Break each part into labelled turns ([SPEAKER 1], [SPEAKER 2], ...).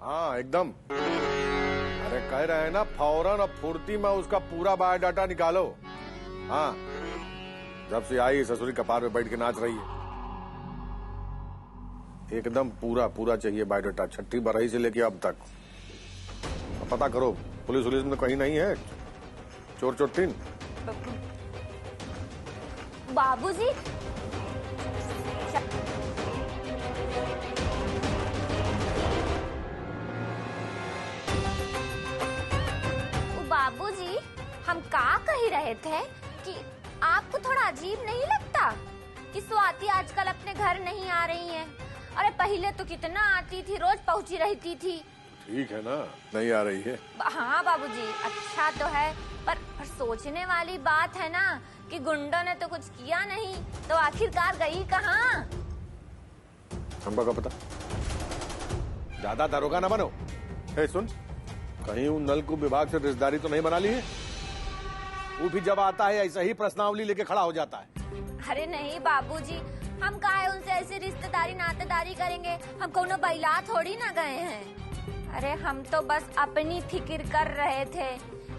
[SPEAKER 1] हाँ एकदम। अरे कह रहे हैं ना फौरन और फुर्ती में उसका पूरा बायोडाटा निकालो। हाँ, जब से आई ससुरी कपार पे बैठ के नाच रही है। एकदम पूरा पूरा चाहिए बायोडाटा, छठी बरही से लेके अब तक। पता करो पुलिस वुलिस में कहीं नहीं है चोर चोटीन।
[SPEAKER 2] बाबूजी, बाबूजी, हम का कह रहे थे कि आपको थोड़ा अजीब नहीं लगता कि स्वाति आजकल अपने घर नहीं आ रही है? अरे पहले तो कितना आती थी, रोज पहुंची रहती थी।
[SPEAKER 1] ठीक है ना, नहीं आ रही है।
[SPEAKER 2] हाँ बाबूजी, अच्छा तो है, पर सोचने वाली बात है ना कि गुंडों ने तो कुछ किया नहीं, तो आखिरकार गई कहाँ?
[SPEAKER 1] हमको क्या पता, ज्यादा दरोगा ना बनो। हे सुन, कहीं उन नलकूप विभाग से रिश्तेदारी तो नहीं बना ली है? वो भी जब आता है ऐसा ही प्रश्नावली लेके खड़ा हो जाता है।
[SPEAKER 2] अरे नहीं बाबूजी, हम काहे उनसे ऐसी रिश्तेदारी नातेदारी करेंगे? हम कोनो बैला थोड़ी ना गए हैं। अरे हम तो बस अपनी फिक्र कर रहे थे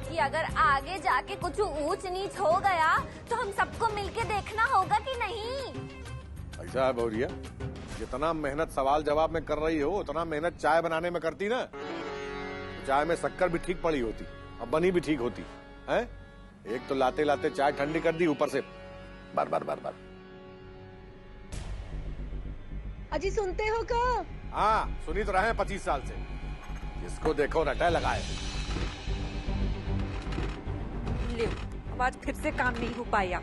[SPEAKER 2] कि अगर आगे जाके कुछ ऊंच नीच हो गया तो हम सबको मिलके देखना होगा कि नहीं।
[SPEAKER 1] ऐसा है बहुरिया, जितना मेहनत सवाल जवाब में कर रही हो उतना मेहनत चाय बनाने में करती ना, चाय में शक्कर भी ठीक पड़ी होती और बनी भी ठीक होती है। एक तो लाते लाते चाय ठंडी कर दी, ऊपर से बार बार बार बार।
[SPEAKER 3] अजी सुनते हो का?
[SPEAKER 1] हाँ सुनी तो रहे 25 साल से, इसको देखो रटा लगाए।
[SPEAKER 4] ले, अब आज फिर से काम नहीं हो पाया।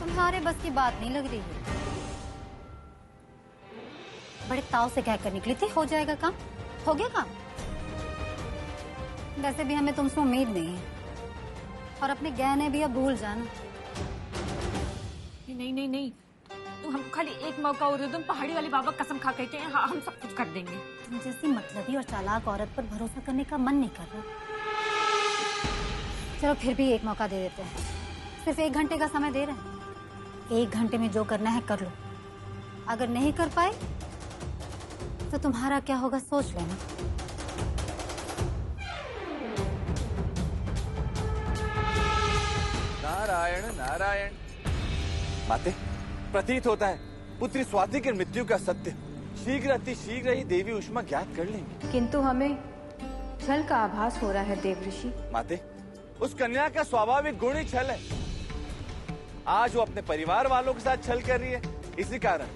[SPEAKER 5] तुम्हारे बस की बात नहीं लग रही है। बड़े ताव से कहकर निकली थी हो जाएगा काम, हो गया काम। वैसे भी हमें तुमसे उम्मीद नहीं है, और अपने गहने भी अब भूल जाना।
[SPEAKER 4] नहीं नहीं नहीं, तुम हमको खाली एक मौका और दो, तुम पहाड़ी वाले बाबा कसम खा कहते हैं हाँ हम सब कुछ कर देंगे।
[SPEAKER 5] तुम जैसी मतलबी और चालाक औरत पर भरोसा करने का मन नहीं कर रहा। चलो फिर भी एक मौका दे देते हैं, सिर्फ 1 घंटे का समय दे रहे हैं। 1 घंटे में जो करना है कर लो, अगर नहीं कर पाए तो तुम्हारा क्या होगा सोच लेना।
[SPEAKER 6] नारायण नारायण। माते, प्रतीत होता है पुत्री स्वाति की मृत्यु का सत्य शीघ्र अति शीघ्र ही देवी उष्मा ज्ञात कर लेंगे।
[SPEAKER 3] किंतु हमें छल का आभास हो रहा है देवऋषि।
[SPEAKER 6] माते, उस कन्या का स्वाभाविक गुण ही छल है। आज वो अपने परिवार वालों के साथ छल कर रही है, इसी कारण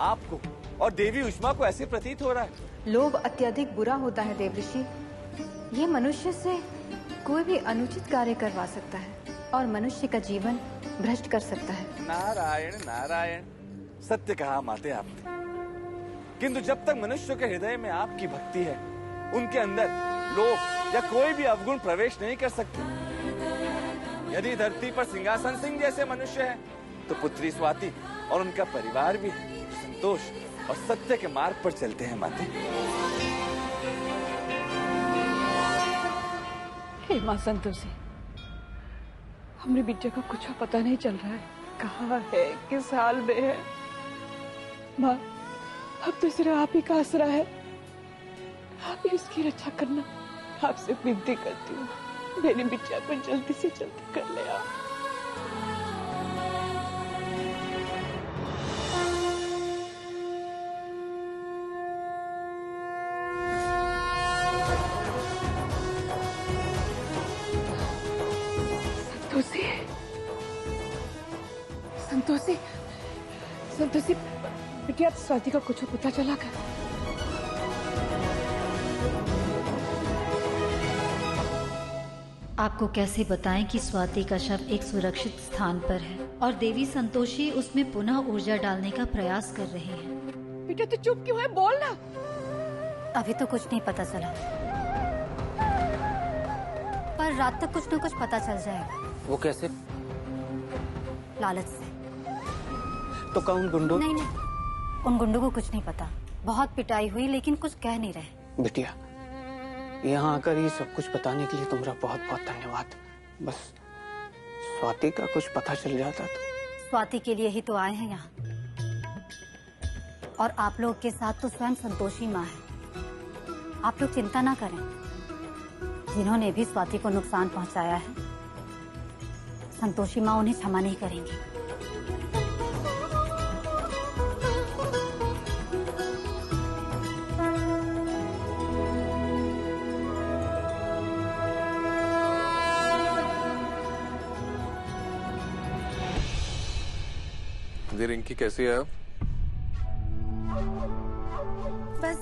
[SPEAKER 6] आपको और देवी उष्मा को ऐसे प्रतीत हो रहा है।
[SPEAKER 3] लोभ अत्यधिक बुरा होता है देवऋषि। ये मनुष्य से कोई भी अनुचित कार्य करवा सकता है और मनुष्य का जीवन भ्रष्ट कर सकता है।
[SPEAKER 6] नारायण नारायण, सत्य कहा माते आपने। किंतु जब तक मनुष्य के हृदय में आपकी भक्ति है, उनके अंदर लोभ या कोई भी अवगुण प्रवेश नहीं कर सकते। यदि धरती पर सिंहासन सिंह जैसे मनुष्य है, तो पुत्री स्वाति और उनका परिवार भी संतोष और सत्य के मार्ग पर चलते हैं माते।
[SPEAKER 3] हे माँ संतोषी, हमरे बिटिया का कुछ पता नहीं चल रहा है, कहाँ है, किस हाल में है। माँ, अब तो सिर्फ आप ही का आसरा है, आप ही उसकी रक्षा करना। आपसे विनती करती हूँ, मेरी बिटिया को जल्दी से जल्दी कर ले आप। संतोषी, संतोषी, बिटिया स्वाति का कुछ पता चला क्या?
[SPEAKER 5] आपको कैसे बताएं कि स्वाति का शव एक सुरक्षित स्थान पर है और देवी संतोषी उसमें पुनः ऊर्जा डालने का प्रयास कर रहे हैं।
[SPEAKER 3] बिटिया तो चुप क्यों है, बोल ना।
[SPEAKER 5] अभी तो कुछ नहीं पता चला, पर रात तक कुछ न कुछ पता चल जाएगा।
[SPEAKER 7] वो कैसे?
[SPEAKER 5] लालच से।
[SPEAKER 7] तो क्या उन गुंडों?
[SPEAKER 5] नहीं नहीं, उन गुंडों को कुछ नहीं पता। बहुत पिटाई हुई लेकिन कुछ कह नहीं रहे।
[SPEAKER 7] बिटिया, यहाँ आकर ये सब कुछ बताने के लिए तुम्हारा बहुत बहुत धन्यवाद। बस स्वाति का कुछ पता चल जाता तो।
[SPEAKER 5] स्वाति के लिए ही तो आए हैं यहाँ। और आप लोग के साथ तो स्वयं संतोषी माँ है। आप लोग चिंता ना करें। जिन्होंने भी स्वाति को नुकसान पहुंचाया है, संतोषी माँ उन्हें क्षमा नहीं करेंगी।
[SPEAKER 8] रिंकी कैसी है?
[SPEAKER 9] बस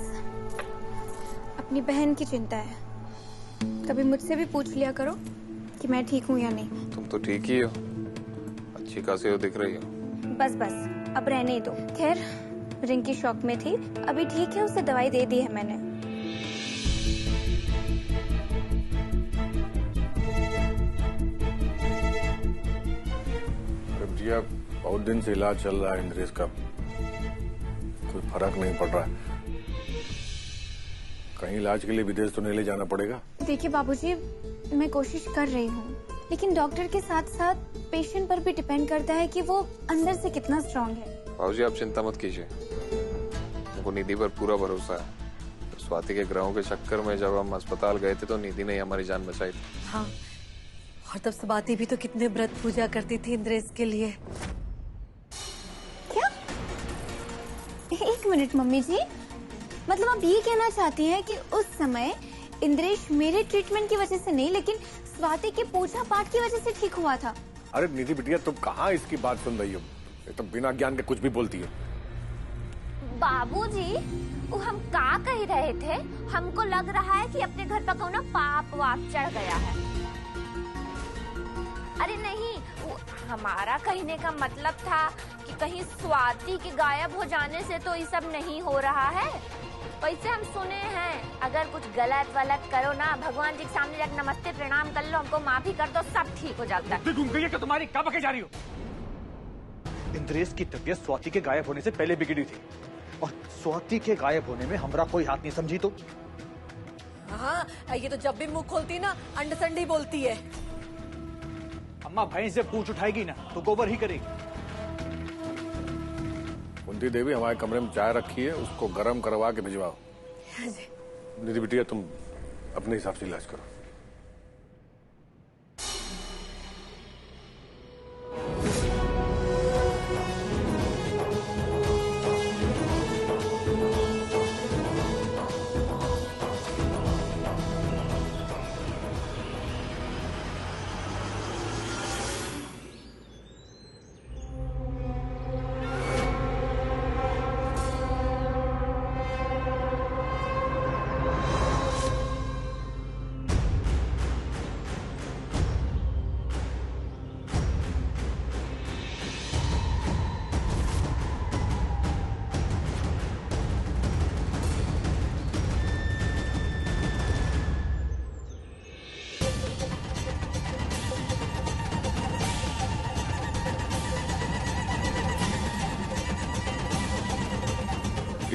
[SPEAKER 9] अपनी बहन की चिंता है। कभी मुझसे भी पूछ लिया करो कि मैं ठीक हूँ या नहीं।
[SPEAKER 8] तुम तो ठीक ही हो, अच्छी खासी हो दिख रही हो।
[SPEAKER 9] बस बस अब रहने ही दो। खैर रिंकी शॉक में थी, अभी ठीक है, उसे दवाई दे दी है मैंने।
[SPEAKER 1] भैया बहुत दिन से इलाज चल रहा है इंद्रेश का, कोई फर्क नहीं पड़ रहा है। कहीं इलाज के लिए विदेश तो नहीं ले जाना पड़ेगा?
[SPEAKER 9] देखिए बाबूजी, मैं कोशिश कर रही हूँ, लेकिन डॉक्टर के साथ साथ पेशेंट पर भी डिपेंड करता है कि वो अंदर से कितना स्ट्रांग है।
[SPEAKER 8] बाबूजी आप चिंता मत कीजिए, मुझको निधि पर पूरा भरोसा है। तो स्वाति के ग्रहों के चक्कर में जब हम अस्पताल गए थे तो निधि ने हमारी जान बचाई थी।
[SPEAKER 10] हाँ, और तब स्वाति भी तो कितने व्रत पूजा करती थी इंद्रेश के लिए।
[SPEAKER 9] क्या? एक मिनट मम्मी जी, मतलब आप ये कहना चाहती हैं कि उस समय इंद्रेश मेरे ट्रीटमेंट की वजह से नहीं, लेकिन स्वाति के पूजा पाठ की वजह से ठीक हुआ था?
[SPEAKER 1] अरे निधि बिटिया, तुम कहाँ इसकी बात सुन रही हो? ये तो बिना ज्ञान के कुछ भी बोलती है।
[SPEAKER 2] बाबूजी, वो हम का कह रहे थे? हमको लग रहा है कि अपने घर पर कौन पाप वाप चढ़ गया है। अरे नहीं, वो हमारा कहने का मतलब था कि कहीं स्वाति के गायब हो जाने से तो ये सब नहीं हो रहा है। वैसे हम सुने हैं अगर कुछ गलत वलत करो ना, भगवान जी के सामने जाकर नमस्ते प्रणाम कर लो, हमको माफी कर दो, सब ठीक हो जाता है।
[SPEAKER 11] घूम गई है कि तुम्हारी कब बके जा रही हो? इंद्रेश की तबीयत स्वाति के गायब होने से पहले बिगड़ी थी, और स्वाति के गायब होने में हमारा कोई हाथ नहीं, समझी? तो
[SPEAKER 10] हाँ, ये तो जब भी मुंह खोलती ना अंडसंडी बोलती है।
[SPEAKER 11] अम्मा भैंस से पूछ उठाएगी ना तो गोबर ही करेगी।
[SPEAKER 1] कुंती देवी, हमारे कमरे में चाय रखी है, उसको गर्म करवा के भिजवाओ। निधि बिटिया, तुम अपने हिसाब से इलाज करो।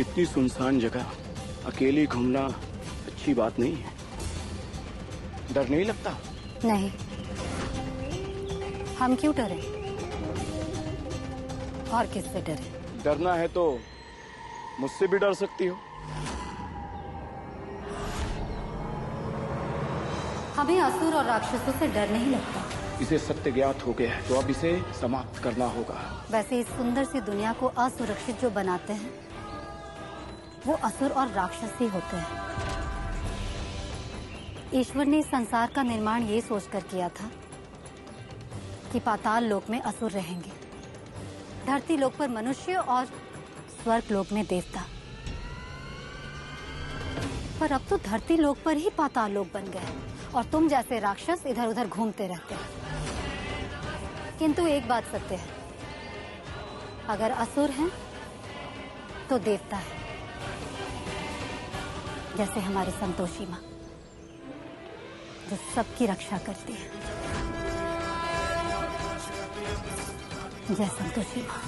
[SPEAKER 7] इतनी सुनसान जगह अकेली घूमना अच्छी बात नहीं है। डर नहीं लगता?
[SPEAKER 5] नहीं, हम क्यों डरे? और किससे डरे?
[SPEAKER 7] डरना है तो मुझसे भी डर सकती हो।
[SPEAKER 5] हमें असुर और राक्षसों से डर नहीं लगता।
[SPEAKER 7] इसे सत्य ज्ञात हो गया है तो अब इसे समाप्त करना होगा।
[SPEAKER 5] वैसे इस सुंदर सी दुनिया को असुरक्षित जो बनाते हैं वो असुर और राक्षस ही होते हैं। ईश्वर ने इस संसार का निर्माण ये सोचकर किया था कि पाताल लोक में असुर रहेंगे, धरती लोक पर मनुष्य और स्वर्ग लोक में देवता। पर अब तो धरती लोक पर ही पाताल लोक बन गए और तुम जैसे राक्षस इधर उधर घूमते रहते हैं। किंतु एक बात सत्य है, अगर असुर हैं तो देवता है, जैसे हमारी संतोषी माँ जो सबकी रक्षा करती है। जय संतोषी माँ।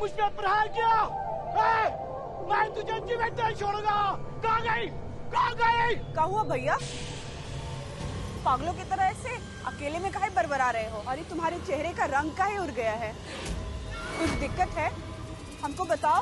[SPEAKER 7] मुझ पे प्रहार किया। मैं तुझे जीवित नहीं छोड़ूंगा। कहाँ गई? कहाँ गई?
[SPEAKER 3] क्या हुआ भैया? पागलों की तरह ऐसे अकेले में काहे बरबरा रहे हो? अरे तुम्हारे चेहरे का रंग काहे उड़ गया है? कुछ दिक्कत है? हमको बताओ।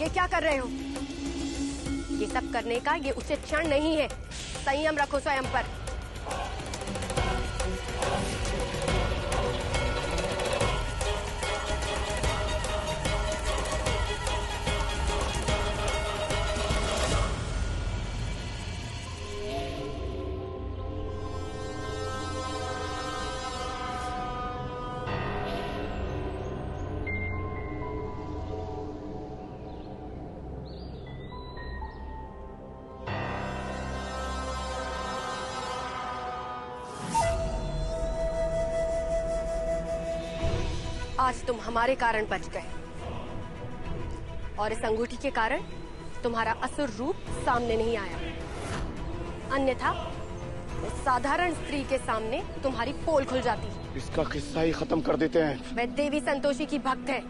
[SPEAKER 12] ये क्या कर रहे हो? ये सब करने का ये उचित क्षण नहीं है। संयम रखो स्वयं पर। आज तुम हमारे कारण बच गए और इस अंगूठी के कारण तुम्हारा असुर रूप सामने नहीं आया। अन्यथा इस साधारण स्त्री के सामने तुम्हारी पोल खुल जाती।
[SPEAKER 7] इसका किस्सा ही खत्म कर देते हैं।
[SPEAKER 12] वह देवी संतोषी की भक्त है,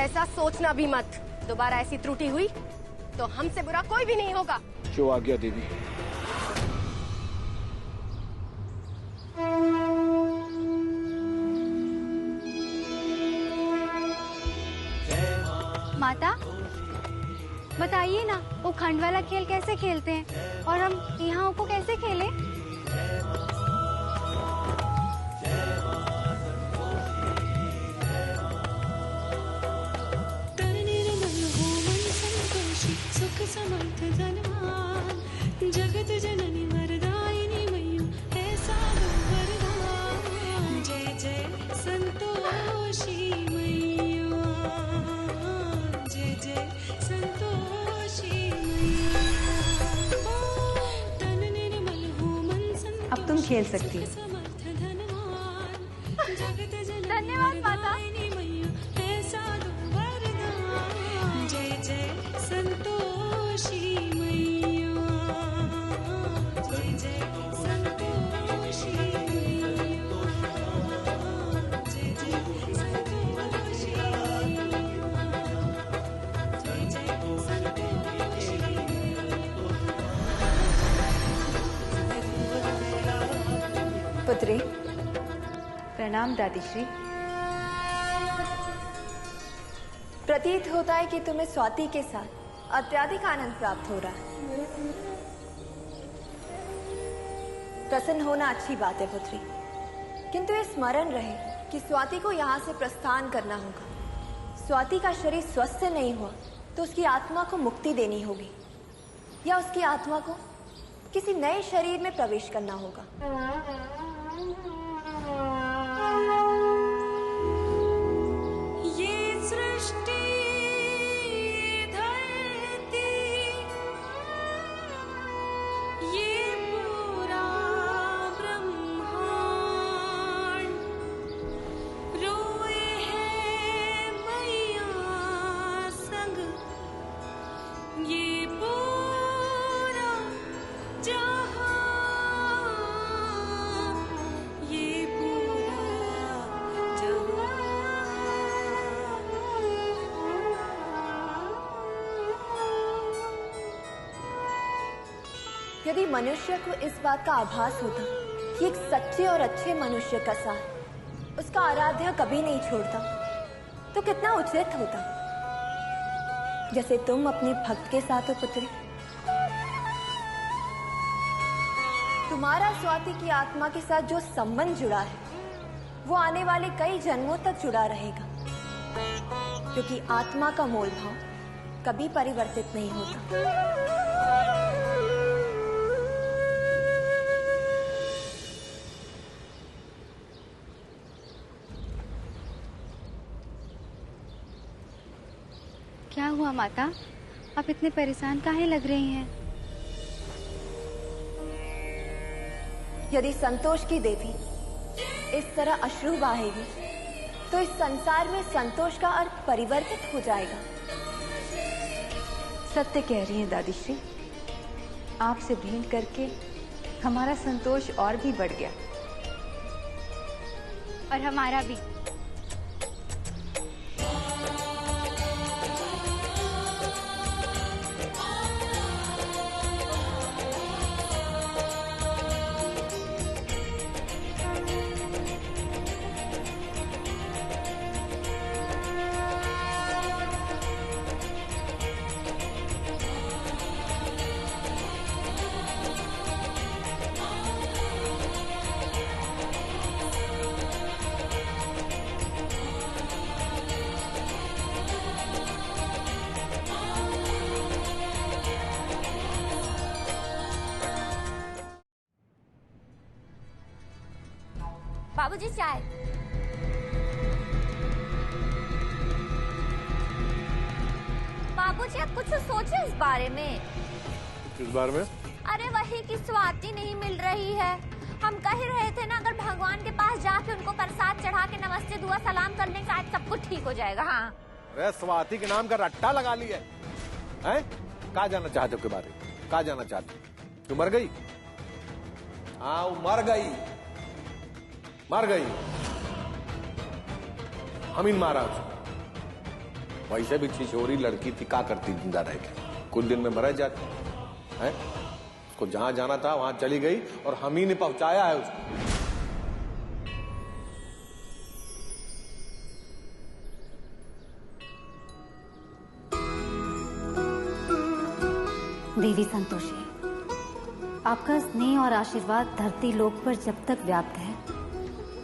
[SPEAKER 12] ऐसा सोचना भी मत। दोबारा ऐसी त्रुटि हुई तो हमसे बुरा कोई भी नहीं होगा।
[SPEAKER 7] जो आ गया देवी।
[SPEAKER 9] माता बताइए ना, वो खंड वाला खेल कैसे खेलते हैं और हम यहाँ को कैसे खेलें?
[SPEAKER 13] जगत जननी वरदायिनी मैया ऐसा वरदान। जय जय संतोषी मैया, जय जय संतोषी मैया। तन निर्मल हो मन संतोषी।
[SPEAKER 9] अब तुम खेल सकती हो।
[SPEAKER 13] धन्यवाद माता। ऐसा वरदान। जय जय संतोषी मैया, जय जय संतोषी मैया, जय जय संतोषी मैया, जय जय संतोषी मैया।
[SPEAKER 9] पुत्री प्रणाम दादीश्री। प्रतीत होता है कि तुम्हें स्वाति के साथ अत्यधिक आनंद प्राप्त हो रहा है। प्रसन्न होना अच्छी बात है पुत्री, किंतु ये स्मरण रहे कि स्वाति को यहाँ से प्रस्थान करना होगा। स्वाति का शरीर स्वस्थ नहीं हुआ तो उसकी आत्मा को मुक्ति देनी होगी या उसकी आत्मा को किसी नए शरीर में प्रवेश करना होगा।
[SPEAKER 13] ये सृष्टि धरती, ये पूरा ब्रह्मांड रोए है मैया संग। ये पूरा जहां, ये पूरा जहां।
[SPEAKER 9] यदि मनुष्य को इस बात का आभास होता कि एक सच्चे और अच्छे मनुष्य का साथ उसका आराध्य कभी नहीं छोड़ता तो कितना उचित होता, जैसे तुम अपने भक्त के साथ हो पुत्री। तुम्हारा स्वाति की आत्मा के साथ जो संबंध जुड़ा है वो आने वाले कई जन्मों तक जुड़ा रहेगा। क्योंकि आत्मा का मोल भाव कभी परिवर्तित नहीं होता।
[SPEAKER 5] क्या हुआ माता? आप इतने परेशान काहे लग रही हैं?
[SPEAKER 9] यदि संतोष की देवी इस तरह अश्रु बहाएगी तो इस संसार में संतोष का अर्थ परिवर्तित हो जाएगा।
[SPEAKER 3] सत्य कह रही हैं दादी श्री, आपसे भेंट करके हमारा संतोष और भी बढ़ गया।
[SPEAKER 5] और हमारा भी।
[SPEAKER 2] बाबूजी चाय। बाबूजी आप कुछ सोचे इस बारे में?
[SPEAKER 1] किस बारे में?
[SPEAKER 2] अरे वही कि स्वाति नहीं मिल रही है। हम कह ही रहे थे ना, अगर भगवान के पास जाके उनको प्रसाद चढ़ा के नमस्ते दुआ सलाम करने का आज सब कुछ ठीक हो जाएगा। हाँ
[SPEAKER 1] अरे स्वाति के नाम का रट्टा लगा लिया है? कहाँ जाना चाहते हो के बारे में? कहाँ जाना चाहते हो? तू मर गई? हाँ वो मर गई, मर गई। हम इन मारा उसको। वैसे भी छिछोरी लड़की थी, क्या करती जिंदा रह के? कुछ दिन में मर जाती है। उसको जहां जाना था वहां चली गई और हम ही ने पहुंचाया है उसको।
[SPEAKER 5] देवी संतोषी, आपका स्नेह और आशीर्वाद धरती लोक पर जब तक व्याप्त है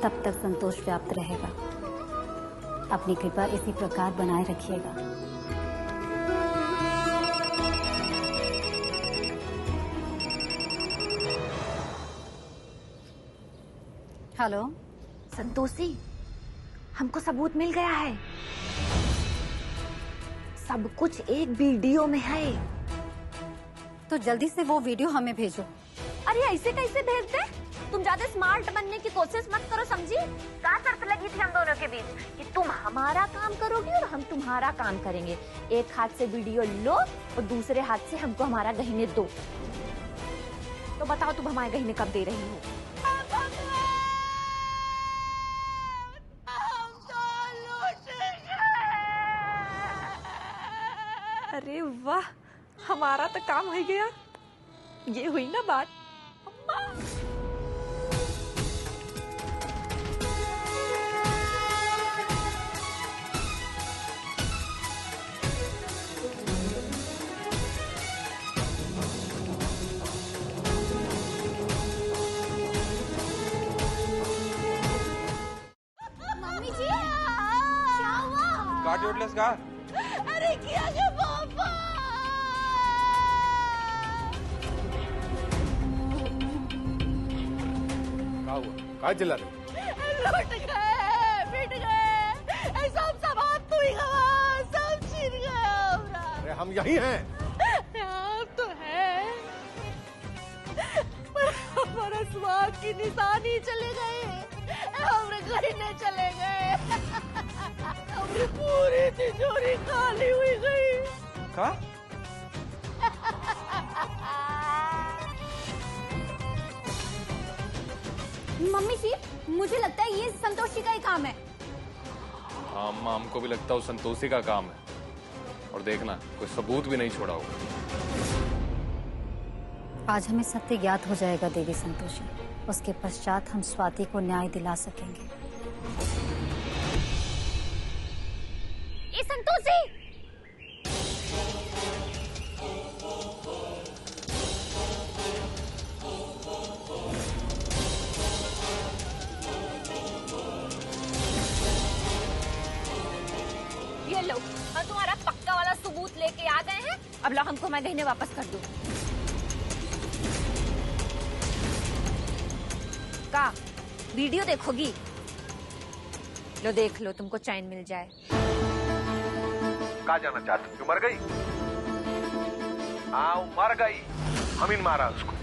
[SPEAKER 5] तब तक संतोष व्याप्त रहेगा। अपनी कृपा इसी प्रकार बनाए रखिएगा। हेलो
[SPEAKER 2] संतोषी, हमको सबूत मिल गया है। सब कुछ एक वीडियो में है।
[SPEAKER 5] तो जल्दी से वो वीडियो हमें भेजो।
[SPEAKER 2] अरे ऐसे कैसे भेज दे? तुम ज्यादा स्मार्ट बनने की कोशिश मत करो, समझी? क्या शर्त लगी थी हम दोनों के बीच कि तुम हमारा काम करोगी और हम तुम्हारा काम करेंगे। एक हाथ से वीडियो लो और दूसरे हाथ से हमको हमारा गहने दो। तो बताओ तुम हमारे गहने कब दे रही हो?
[SPEAKER 4] अरे वाह, हमारा तो काम हो गया। ये हुई ना बात।
[SPEAKER 9] मम्मी जी क्या हुआ?
[SPEAKER 6] काट उठलेस का?
[SPEAKER 9] अरे क्या है पापा?
[SPEAKER 1] क्या हुआ? क्या चिल्ला रहे?
[SPEAKER 9] लुट गए, पिट गए, सब हाथ तू ही गवा, सब छिन गया हमरा।
[SPEAKER 1] अरे हम यही हैं।
[SPEAKER 9] यहाँ तो है, पर हमारा स्वाद की निशानी चले गए, हमरे गहने चले गए, हमरी पूरी तिजोरी खाली हुई गई।
[SPEAKER 6] का?
[SPEAKER 9] मम्मी जी, मुझे लगता है ये संतोषी का ही काम है।
[SPEAKER 8] हाँ अम्मा, हमको भी लगता है संतोषी का काम है। और देखना कोई सबूत भी नहीं छोड़ा होगा।
[SPEAKER 5] आज हमें सत्य ज्ञात हो जाएगा देवी संतोषी। उसके पश्चात हम स्वाति को न्याय दिला सकेंगे।
[SPEAKER 2] ये संतोषी, ये लो अब ला हमको मैं गहने वापस कर दूं। का वीडियो देखोगी? लो देख लो, तुमको चैन मिल जाए।
[SPEAKER 1] कहा जाना चाहती? क्यों मर गई? हाँ मर गई, हम इन मारा उसको।